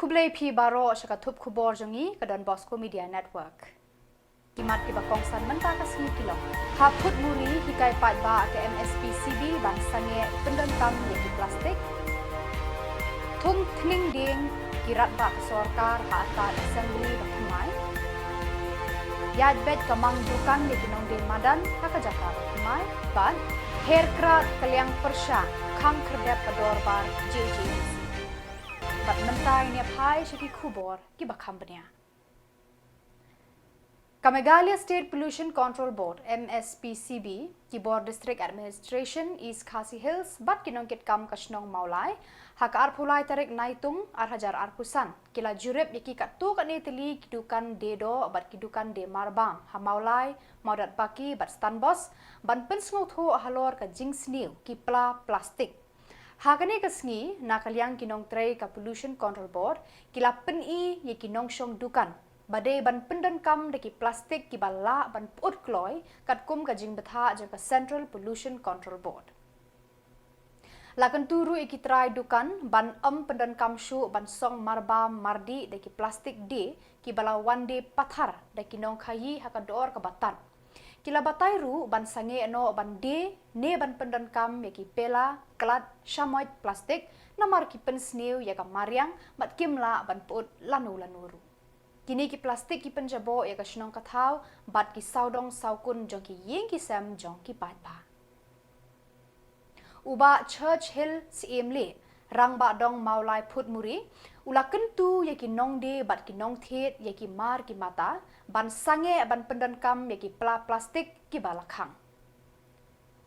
kublai phi baro shakathup Khuborjylla ka donbosco media network. Kimat ki bakong san menta ka singi kilong. Haput muri hikai pat ba ke MSPCB ban sange pendan kam yaki plastik. Thung thning ding kirat ba ke sorkar hata assembly bakmai. Yad bet kamang dukan yaki nong ding madan hakajaka bakmai ban haircraft kaliang persya khang kerdep pador bar JJC. Bat mentai ni pai shiki Khubor ki bakham bania. Meghalaya State Pollution Control Board MSPCB Khubor District Administration East Khasi Hills bat kinongkit kam kasnong maulai hak arpulai tarik Naitung arhajar arpusan kila jurep yaki katu kane teli kidukan dedo bat kidukan de marbam ha maulai maudat baki bat stanbos ban pensngotho halor ka jingsniu ki plastik. Hagane kasngi nakaliang kinong tray ka Pollution Control Board kila peni ye kinong syong dukan badai ban pendan kam deki plastik ki bala ban put kloy kat kum ka jing betha jang ka Central Pollution Control Board. Lakan turu iki try dukan ban pendan kam shu ban song marba mardi deki plastik de ki bala wande pathar deki nong khayi hakador ka batan. Kila batai ru ban sange no ban de ne ban pendan kam yaki pela klat shamoit plastik namar ki pensneu yaka mariang bat kimla ban put lanu ru. Kini ki plastik ki penjabo yaka shnong kathau bat ki saudong saukun jong ki yeng ki sam jong ki pat ba. Uba Church Hill CMle rang ba dong maulai put muri ulaken tu yaki nong de bat ki nong thet yaki mar ki mata ban sange ban pendan kam yaki plastik ki balakhang.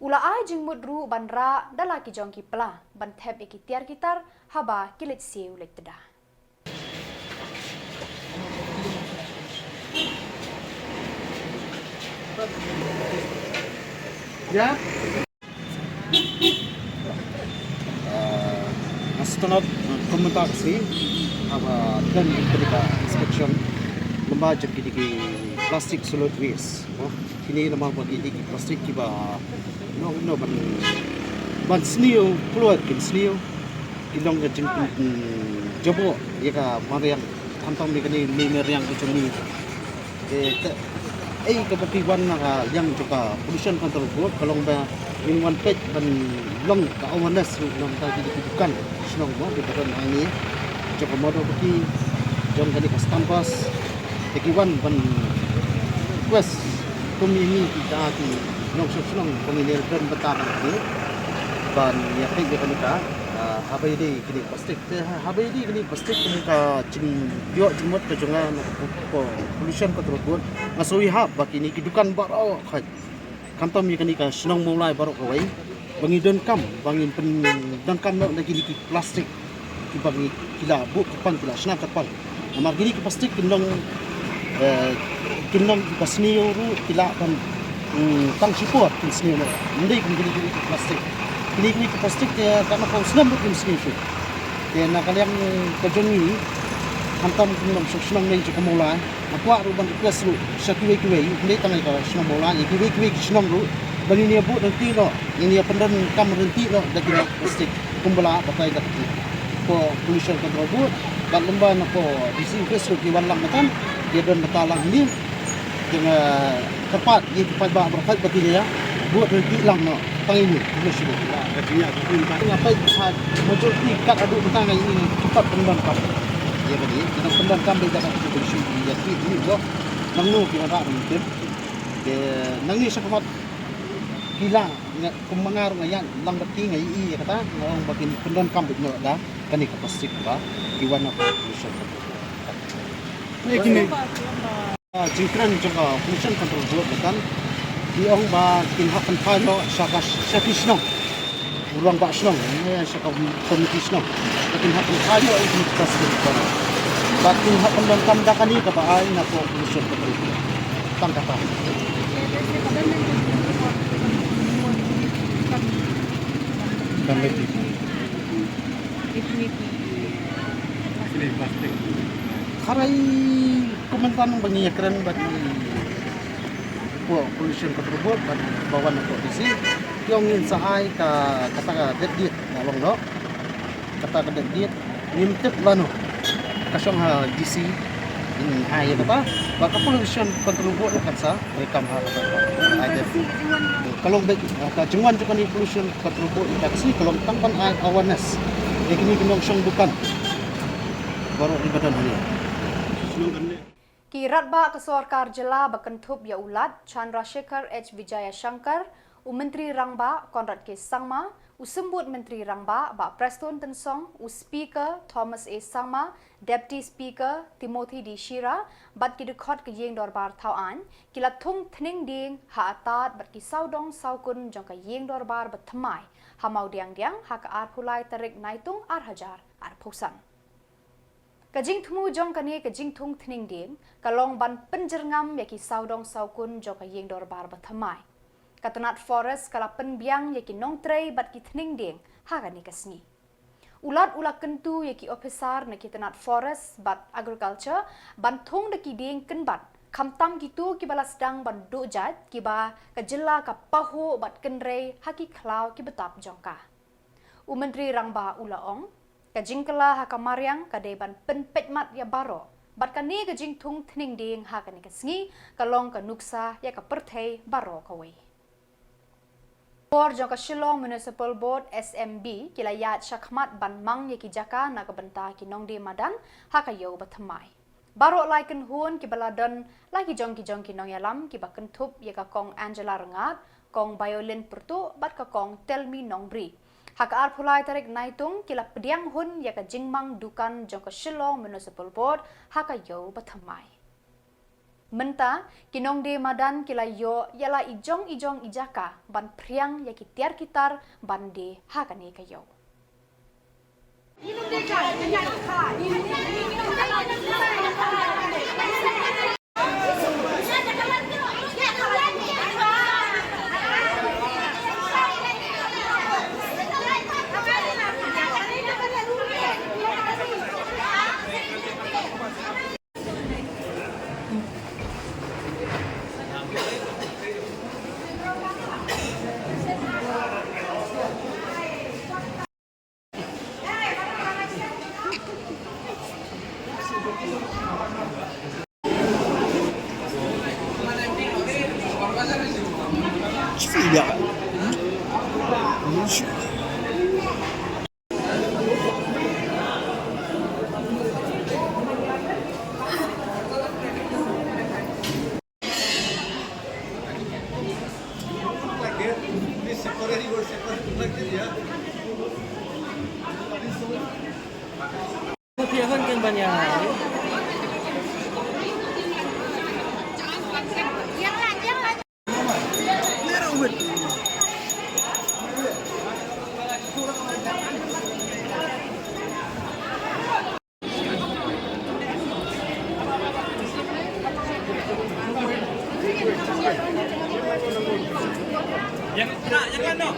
Ula ai jing mudru ban ra dala ki jong ki pla ban thep yaki tiar gitar haba kilet seu lek teda. Ya. Setelah komentar sih, apa dan kita inspection lembaga jadi plastik solid waste. Kini lembaga bagi plastik kita, no ban sniu keluar kin sniu, kilong jeng jabo, ya ka mariang kantong di kini limer yang macam ni. Kebetulan yang juga Pollution Control Board kalau in one page ban long ka awareness long ka dibukan senang mo di badan ini coba modal bagi jom kali custom bus tekiwan ban quest komini kita di long senang komini dan betar ini ban ya pegi kan habai di kini plastik ka jing yo jemot ke jangan Pollution Control Board ngasoi hab bagi ni kidukan baro khat kantom ni kanika senang mulai baru kawai bangi don kam bangin pen don kam nak lagi di plastik ki bangi kila bu kapan kila senang kapan amar gini ki plastik kinong pasni ru kila kan tang support kin sni no ndai kun gini plastik kini plastik ya karena kau senang bu kin sni su ya nak kalian kejongi kantom kinong senang nei cukup mulai apa ruban request lu sakiwe ini tangai ka senang mulai kiwe senang lu bani ni bu nanti no ini pendan kam nanti no daki plastik kumbala pakai dak ko Pollution Control Board dan lemban ko disinfeksi ki wan lang matan dia don batalang ni dengan tepat ye tepat ba berkat bagi dia buat nanti lang no tangi ni pollution artinya ngapai muncul ni kat adu tentang ini cepat pendan kam ya bagi kita pendan kam dia dak pollution jadi ini go nangnu ki ora mungkin de nangi sakamat hilang kemengar ngayan lang bati ngai i kata ngong bakin pendon kambut no da kani ka plastik ba iwan apa pollution ini jingkran jaga Pollution Control Board kan di ong ba kin hakan palo sakisno urang ba snong ini sakam komiti snong kin hakan palo ini plastik ba bakin hakan dan kamda kani ka ba ai na Pollution Control Board tang kata Karai komentar bagi keren bagi Pollution Control Board bagi bawan polisi tiongin sahai kata ka dead nalong no kata ka dead nimtet lano kasyong DC ayan apa baka pollution control board kan sa rekam ada kalau kajungan juga ni pollution control board kasi kalau tangpan awareness kini kinong siyang bukan baru ibadan ini Ki Ratba Kesorkar Jylla Bakenthup Ya Ulat Chandrasekhar H Vijaya Shankar Menteri Rangba Konrad K Sangma Usembut Menteri Rangba Ba Preston Tensong Speaker Thomas A Sangma Deputy Speaker Timothy D Shira Bat Ki Dekhot Ke Yeng Dorbar Tauan Kila Thung Thning Ding Ha Atat Bat Ki Saudong Saukun Jong Ka Yeng Dorbar Bathamai Hamau Diang Diang Ha Ka Ar Pulai Tarik Naitung Ar Hajar Ar Pusan Kajing Thumu Jong Kani Kajing Thung Thning Ding Kalong Ban Penjerngam Yaki Saudong Saukun Jong Ka Yeng Dorbar Bathamai Katanat Forest Kala Penbiang Yaki Nong Trey Bat Ki Thning Ding Ha Kani Kasni Ulat ulak kentu yaki officer na Katanat Forest Bat Agriculture Ban Thung Daki Ding Kenbat Kamtam gitu kibala sedang ban dojat kiba ka Jylla ka paho bat kenrei haki klau ki betap jongka Menteri Rangba Ulaong ka jingkala ha ka Mariang ka deban penpetmat ya baro bat kani ka jing thung thning ding ha ka ni kasngi kalong ka nuksa ya ka perthei baro ka we Khubor jong ka Shillong Municipal Board SMB kilayat Shakhmat ban mang ya ki jaka na ka benta ki nongde madan ha ka yo bathamai Baro lai ken hun ki baladon lagi jong ki nong yalam ki baken thup ya ka kong Angela Rengat kong violin pertu bat ka kong tell me nong bri Hak ar pulai tarik Naitung kila pediang hun ya ka jingmang dukan jong ka Shillong Municipal Board ha ka yo bathamai Menta kinong de madan kila yo yala ijong ijaka ban priang ya ki tiar kitar ban de ha ka ne ka yo Iya. Piahan kan banyak. Jangan no.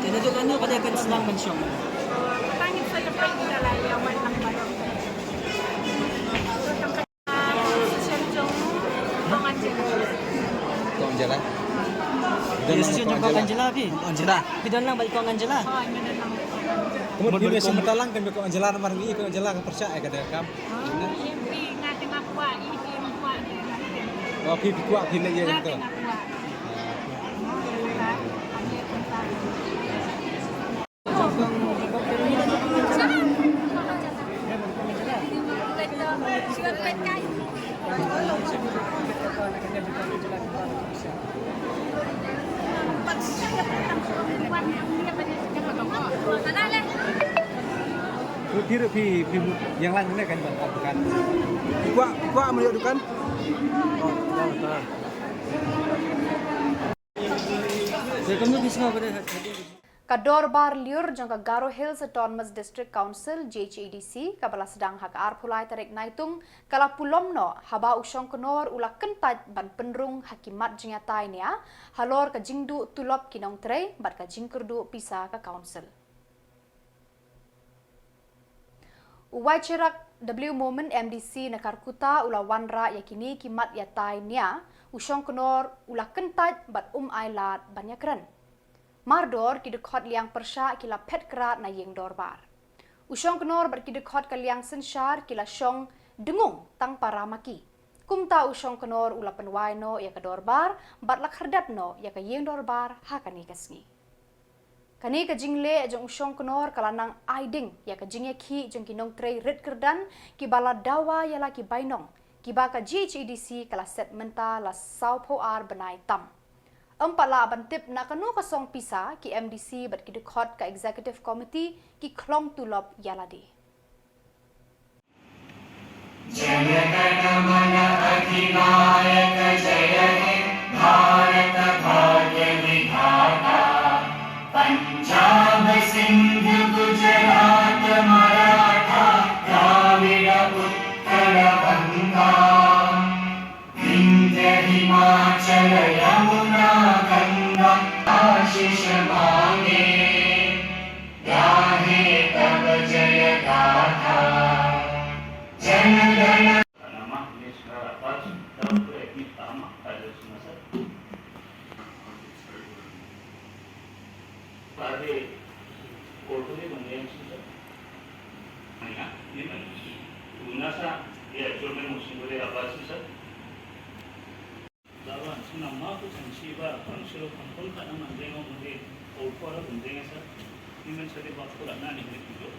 Tinutulungan nyo pada akan senang mensyong. Pangit sa kapag nilalayawan ng balong. Kong Jylla. Yes, yun yung Kong Jylla, Pi. Kong Jylla. Pidon lang balik Kong Jylla. Oo, yun na lang. Kemudian biasa matalang kan Kong Jylla nomor ini Kong Jylla kan percaya kada kam. Siyempre, natin makuha, ikim kuha din. Oh, pi kuat pi lagi Natin gitu. makuha. Pag siya ang iwan ang niya pi yang lain ini kan bang bukan. Gua melihat dukan. Oh, betul. Saya kamu bisa pada Kador bar liur jang ka Garo Hills Autonomous District Council JHADC kabala sedang hak arpulai tarik Naitung kala pulomno haba usong konor ula kentat ban penrung hakimat jengatai nia halor ka jingdu tulop kinong trei bat ka jingkerdu pisa ka council. Uwai cerak W Moment MDC na Karkuta ula wanra yakini kimat yatai nia usong konor ula kentat bat ailat banyakran. Mardor kidekot liang persya kila pet kerat na yeng dorbar. Usong kenor berkidekot ke liang sensyar kila syong dengung tang para maki. Kumta usong kenor ula penwai no ya ke dorbar, bat lak herdat no ya ke yeng dorbar hakani kesngi. Kani ke jingle jong usong kenor kalanang aiding ya ke jingye ki jong kinong trei red kerdan ki bala dawa ya la ki bainong. Ki ba ka GHEDC kala set menta la saupo ar benai tam. Empatlah abantip nak kanu kosong pisa ki MDC bat ki dekot ka Executive Committee ki klong tulop yaladi. Janaganamana adhinayaka jaya he Bharata bhagya vidhata Punjab Sindh Gujarat Maratha Dravida Uttara Banga Vindhya Himachala Yamuna आशीष मांगे गाहे तब जय गाथा जन गण नमः निष्करापच तब प्रतीताम अजस्मस पादे कोटुले बंगेंसी अया निमन उनासा ये जोमे मुसिबरे आवासी sir Dawan sinama tu sensiba pangsilo pangkol ka naman dengo muli o para bundenga sa imen sa Bosco na ni dito.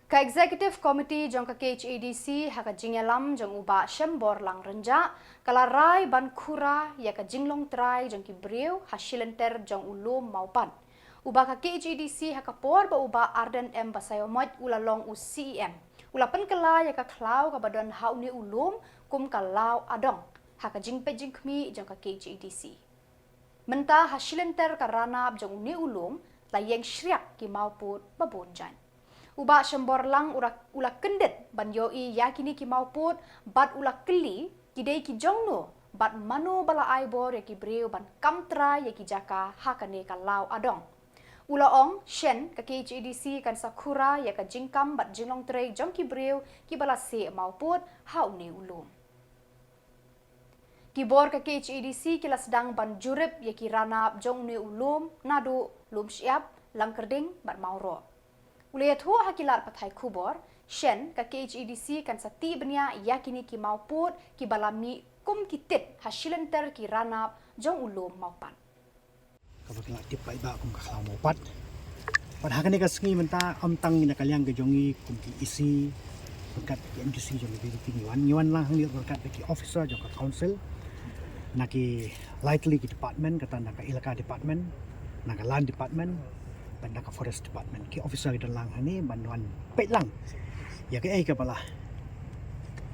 Ka Executive Committee jong ka KHADC haka jingelam jong uba Shembor lang renja kala rai ban khura ya ka jinglong trai jong ki breu hasilenter jong ulum maupan. Uba ka KHADC hakapor ba uba Arden M Basayomot ulalong u CEM. Ula penkela ya ka klau ka badon hauni ulum kum kalau adong haka jingpe jingkmi jong ka KHADC. Menta hasilenter ka ranap jong uni ulum layeng syriak ki mauput babonjan. Uba Shembor lang ula kendet ban yoi yakini ki mauput bat ula keli kidei ki jongno bat mano bala aibor ya ki breu ban kamtra ya ki jaka hakane ka lau adong. Ulaong, Shen, ka KHADC kan sakura ya ka jingkam bat jinglong trei jong ki breu ki balase mauput hauni ulum. Khubor ka KHADC kila sedang ban jurip ya ki ranap jong ni ulum nadu lum siap langkerding bat mauro. Ulayat hu hakilat pathai Khubor, Shen ka KHADC kan sati benya yakini ki mauput ki balami kum kitit hasilenter ki ranap jong ulum maupan. Kapag tip pa iba kung kakalaw mo pat. Padhakan ni kasngi menta amtang ni nakalyang gajongi kung ki isi berkat ki MDC jong BBP niwan lang hang berkat ki officer jong ka council naki lightly ki department kata naka ilaka department naka land department ban naka forest department ki officer ki lang hani banwan pet lang ya ke ai ka pala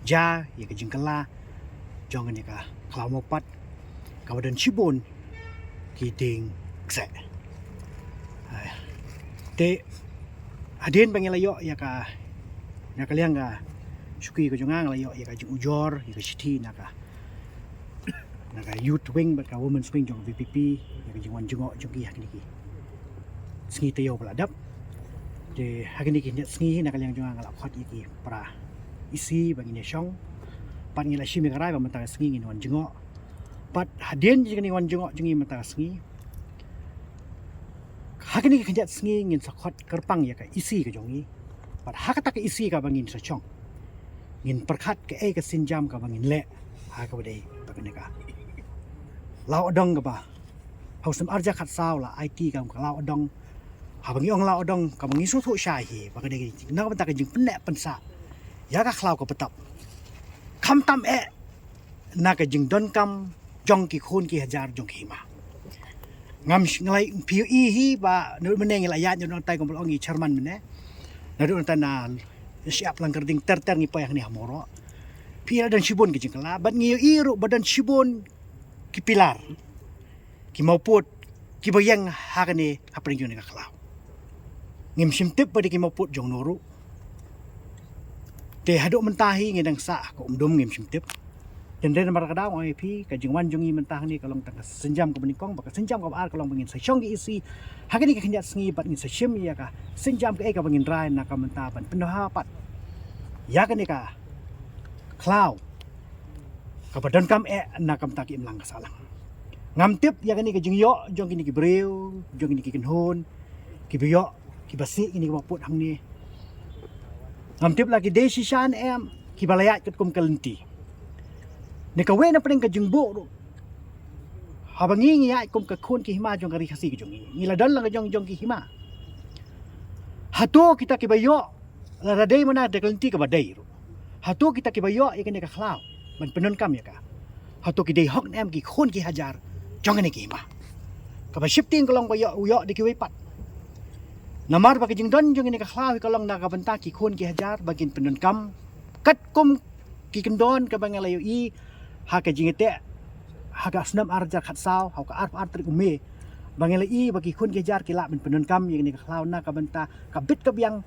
ja ya ke jingkala jong ni ka kalaw mo pat kawadan Shibon kiting kse te adin bangelayo ya ka nakaliang ka suki ko jungang layo ya ka ujor ya ka city naka youth wing bat ka women's wing jong VPP ya ka jingwan jungo jogi hakini ki sngi tayo paladap de hakini ki net sngi nakaliang jungang ala khot iki para isi bangine syong pan ngila shimi karai ba mata sngi nginwan jungo pat hadin jing ni wan jungok jingi mata sngi hakini ki kajat sngi ngin sakot kerpang ya ka isi ka jongi pat hakata ka isi ka bangin sa chong ngin perkhat ka e ka sinjam ka bangin le ha ka bade bagane ka law adong ka ba hausam arja khat saw la IT ka law adong ha bangi ong law adong ka bangi su thu sha hi bagane ki na ka ta ka jing pen pensa ya ka khlaw ka patap kham tam e na ka jing don kam jong ki khon ki hajar jong ki ma ngam ngai piu i hi ba nu meneng la ya nyon tai kompol ongi chairman mene na du na siap lang kerding ter ngi payah ni hamoro pira dan shibon ki jingkala bat ngi i ru badan shibon ki pilar ki mauput ki bayang hakane apring jong ni kaklau ngim simtip pada ki mauput jong noru te haduk mentahi ngi dang sa ko umdum ngim simtip dan dari marah kadang orang pi kajingwan jungi mentah ni kalau tang senjam ke beningkong baka senjam ke ar kalau bangin sayong ki isi hagani ka kenya sengi bat ngin sayim ya ka senjam ke ka bangin rai na ka mentah ban pendapat ya ka ni ka klau ka badan kam na kam ta ki imlang ka salang ngam tip ya ka ni ka jingyo jong ki ni ki breu jong ni ki kenhon ki biyo ki basi ini ki maput hang ni ngam tip lagi desi shan ki balayat ket kum kalenti ni ka we na pring ka jingbo ro habangi ngi ai kum ka khon ki hima jong kari khasi ki jong ni la dal la jong ki hima hato kita ki bayo la radai mana de kalenti ka badai ro hato kita ki bayo ya ka ni ka khlau man penon kam ya ka hato ki dei hok nem ki khon ki hajar jong ni ki hima ka ba shifting ka long bayo uyo de ki we pat namar ba ki jing don jong ni ka khlau ka long na ka banta ki khon ki hajar bagin penon kam kat kum ki kendon ka bangalayo i haka jingete haka snam arjar khat saw haka ar trik ume bangela i bagi khun gejar kila ben penun kam yang ni khlau na ka benta ka bit ka biang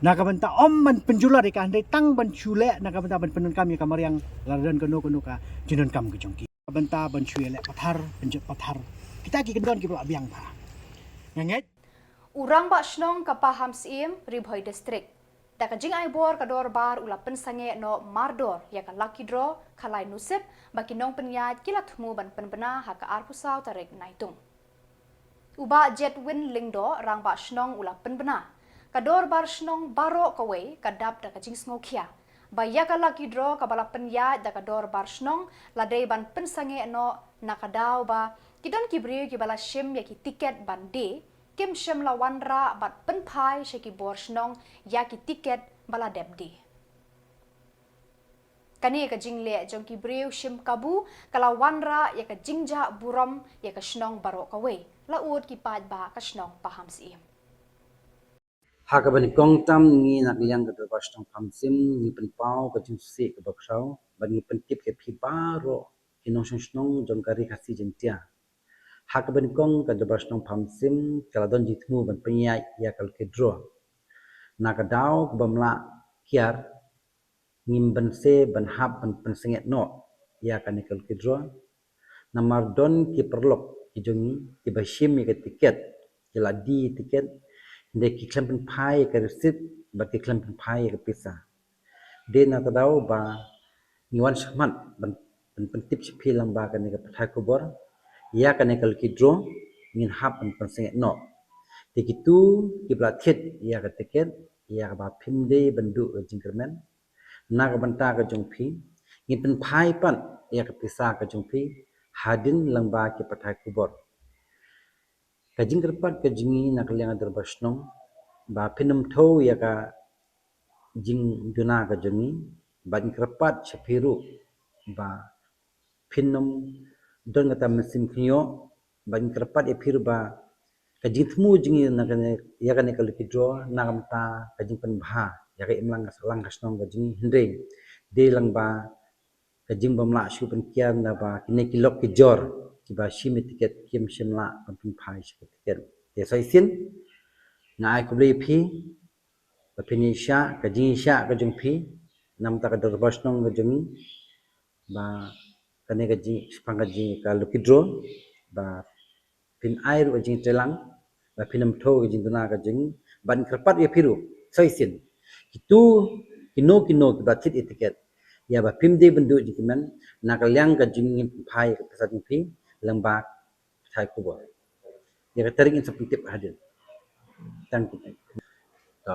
na ka benta om man penjula de kan dei tang ban chule na ka benta ben penun kam yang kamar yang ladan kono ka jinun kam ke jongki ka benta ban chule pathar penjet pathar kita ki kendon ki biang ba nganget Urang ba shnong kapaham sim ribhoi district Taka jing ai bor kador bar ula pensange no mardor ya ka lucky draw khalai nusip baki nong penyat kilat mu ban penbena haka arpusau tarik naitung. Uba jet win lingdo rang ba shnong ula penbena. Kador bar shnong baro kawe kadap taka jing sngokia. Ba ya ka lucky draw ka bala penyat da kador bar shnong ladai ban pensange no nakadaw ba kidon kibriu ki bala shim ya ki tiket ban de Kim Samla wanra bat penpai sheki borsnong yaki tiket bala debdi. Kani ka jingle jongki breu shim kabu kala wanra ya ka jingja buram ya ka shnong baro kawe la ud ki pad ba ka shnong paham sim. Haka bani kong tam ngi nak liang ka terbas tong pam sim ni pen pau ka jing si ka baksau bani pen tip ke phi baro kinong shnong jong kari khasi jentia hak ben kong ka jabas nong pham sim kala don jithmu ban penya ya kal ke draw na ka daw bamla kiar ngim ban se ban hab ban pensenget no ya kan kal ke draw namar don ki perlok ki jongi ki bashim ki tiket ki la di tiket de ki klempen pai ka receipt ba ki klempen pai ka pisa de na ka daw ba ngiwan shmat ban tip chi lamba kan ka pathai khubor ya kan kal ki draw ngin hab an pensenget no tikitu ki blathet ya ka tiket ya ba phimde bandu jingkermen na ka banta ka jongphi ngin pen phai pan ya ka pisa ka jongphi hadin langba ki pathai khubor ka jingkerpat ka jingi na kalyang darbasnong ba phinam tho ya ka jing duna ka jongi ba jingkerpat chapiru ba phinam don ngata mesim khio ban kerpat epir ba kajithmu jingi nakane yakane kalkidro nagamta kajingpan bha yaka imlang salang kasnong kajing hinde de langba kajing bamla shupan kian na ba kine kilok ki jor ki ba shimi tiket kim shimla pampin phai shi tiket te sai sin ngai kubli phi ba phini sha kajing sha kajing phi namta ka darbasnong kajing ba kane gaji spang gaji ka lukidro ba pin air gaji telang ba pinam tho gaji duna gaji ban kerpat ya piru soisin itu kino ki batit etiket ya ba pimde bendu jikiman nakalyang gaji ngin phai ka pesat pi lamba thai khubor ya ka taring insapitip hadir tang to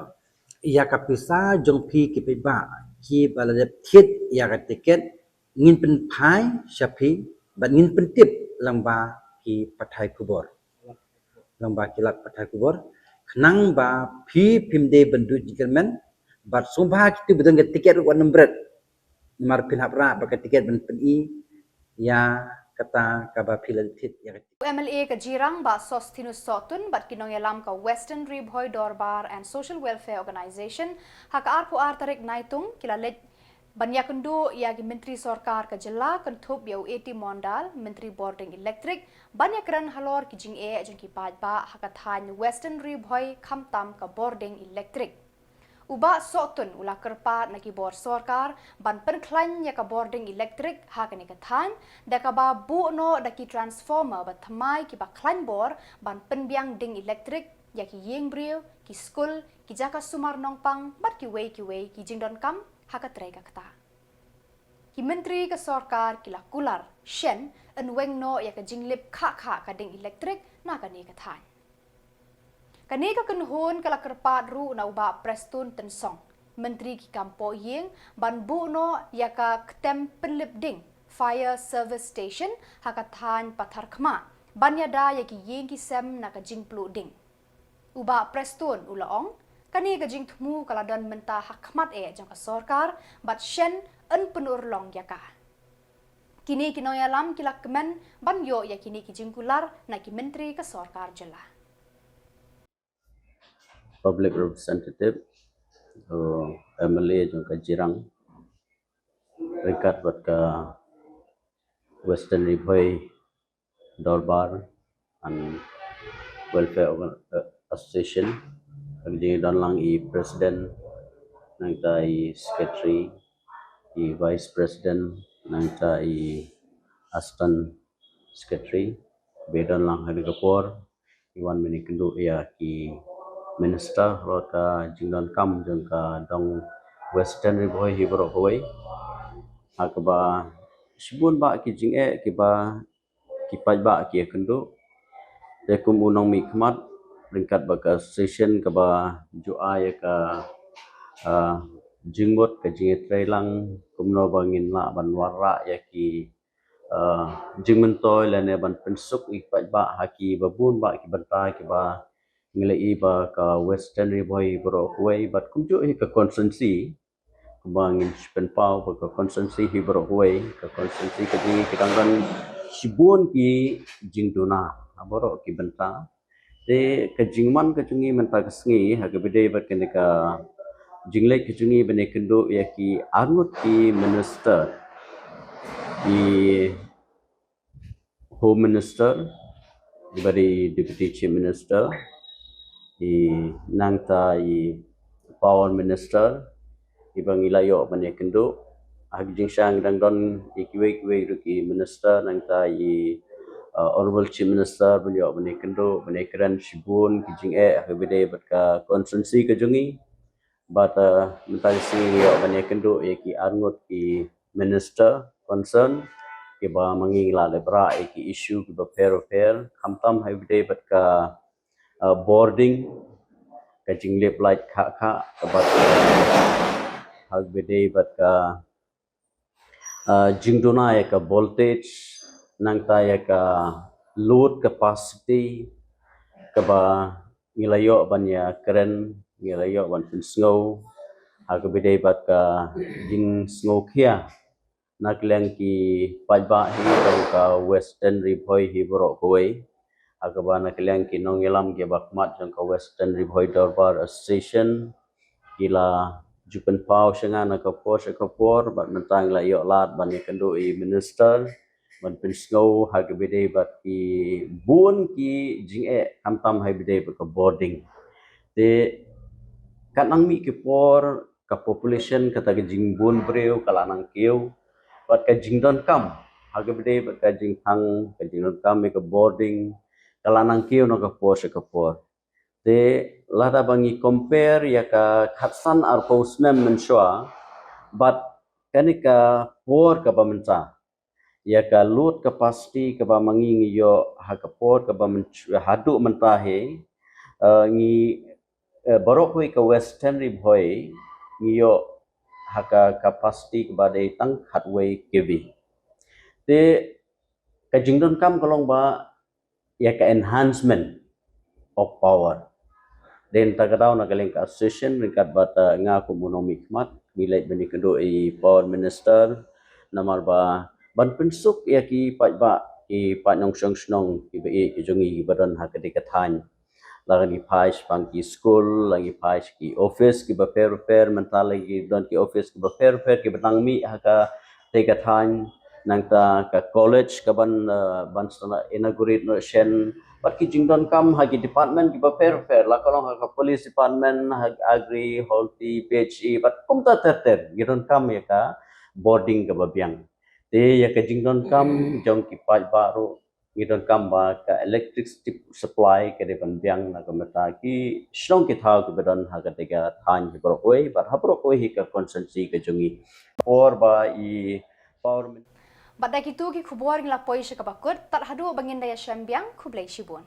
ya ka pisa jong pi ki pe ba ki baladep thit ya ka tiket ngin pen phai shapi ba ngin pen tip lamba ki pathai khubor lamba ki lat pathai khubor khnang ba phi phimde bandu jikermen bat sombha ki bedang tiket wan nombret mar pin hapra ba ka tiket ban pen i ya kata kaba pilantit ya MLA ka Jirang ba Sostinus Sotun bat kinong yalam ka Western Ribhoy Dorbar and Social Welfare Organization haka arpo artarik Naitung kilalet banyakundu yagi Menteri Sorkar ka Jylla kentub yau eti mondal Menteri Boarding Electric banyakran halor ki jing jeng ki ba haka than Western Ribhoy kamtam ka Boarding Electric. Uba sotun ula kerpat na kibor sorkar ban penklan ya ka boarding electric haka ni katan da ka ba bu no da ki transformer ba thamai ki ba klan bor ban penbiang ding electric ya ki yeng briu ki school ki jaka sumar nongpang bat ki wei ki jingdon kam haka trega kata. Ki menteri ka sorkar ki la kular shen en weng no ya ka jinglip ka ding electric na ka ni katan. Kani ka kenhun kala kerpat ru na uba prestun tensong. Menteri ki kampo yeng ban bu no ya ka ketem penlip ding fire service station haka than pathar khma. Ban ya da ya ki yeng ki sem na ka jing plu ding. Uba prestun ulaong kani ka jing thmu kala don menta hakmat jang ka sorkar bat shen en penur long ya ka. Kini kinoyalam kilak kemen ban yo ya kini ki jing kular na ki menteri ka sorkar Jylla. Public representative MLA jangka Jirang rekat buat ke Western Ribhoy Dorbar and Welfare Association jadi dan lang i President nang i Secretary i Vice President nang i Assistant Secretary bedan lang hari Khubor iwan menikendu ya ki Minister rota jingdan kam jangka dong Western Ribhoy hibro hoy akba sibun ba ki jing ki ba ki paj ba ki kendu de kum unong mi khmat ringkat ba ka session ka ba jua ya ka jingot ka jing trailang kumno bangin la ban wara ya ki jingmentoy lene ban pensuk i paj ba haki babun ba ki bantai ki ba ngelai ba ka Western Ribhoy bro huai bat kumju ka constituency bangin penpau ba ka constituency hibro huai ka constituency ka di kadang sibun ki jingduna aboro ki benta te ka jingman ka jungi menta ka sngi ha ka bede bat kan ka jinglek ka jungi bene kendo ya ki angut ki minister di home minister di deputy chief minister i nangta i power minister ibang ilayo mane kendo agjing sang dang don ikiwe ruki minister nangta i honorable chief minister beliau mane kendo mane kran sibun kijing habide batka constituency kajungi but mental sing yo mane kendo ki angut ki minister concern ke ba mangi la lebra ki issue ki ba fair khamtam habide batka boarding ka jinglip light kha bat hagbede bat ka jingdona ya ka voltage nangta ya ka load capacity ka ba ngilayo ban ya keren ngilayo ban snow hagbede bat ka jing snow khia nakleng ki pajba hi ka Western Ribhoy hi bro koi agaba nakleng ki nongelam ke bakmat jang ka Western Ribhoy Dorbar Association kila jupen pau sanga na ka Khubor bat mentang la yo lat ban kendu i minister ban pinsgo hagbede bat ki bun ki jing kamtam hagbede bat ka boarding te kanang mi ki por ka population kata ka jing bun breu kala nang kiu bat ka jingdon kam hagbede bat ka jing hang ka jingdon kam ka boarding kala nang kiu no ka Khubor te lada bangi compare ya ka khatsan ar postmem mensua but kanika por ka bamenta ya ka load capacity ka ba mangi yo ha ka por ka ba hadu mentahe ngi barok ka Western Ribhoy ngi yo ha ka capacity ka ba de tang khatway kevi te ka jingdon kam kolong ba ya ka enhancement of power den tagadao nagaling ka association ringkat bata nga komunomi khmat milay bani kendo i power minister namar ba ban pensuk ya ki paj ba i panong snong i jongi badan ha ketika tan lagi pais pangki school lagi pais ki office ki ba fair mental lagi don ki office ki ba fair ki batang mi ha ka teka tan nang ta ka college ka ban stana inaugurate no shen but ki jingdon kam ha ki department ki ba fair la kalong ha ka police department ha agri holti phe but kum ta ter gidon kam ya ka boarding ka ba biang te ya ka jingdon kam jong ki pai baru gidon kam ba ka electricity supply ke de ban biang na ka mata ki shlong ki thau ki badon ha ka tega than ki bro oi but ha bro oi hi ka consensi ka jongi or ba i power Badak itu ki Khubor ngila poi syakabakut, tak hadu bangin daya syambiang kublai shibun.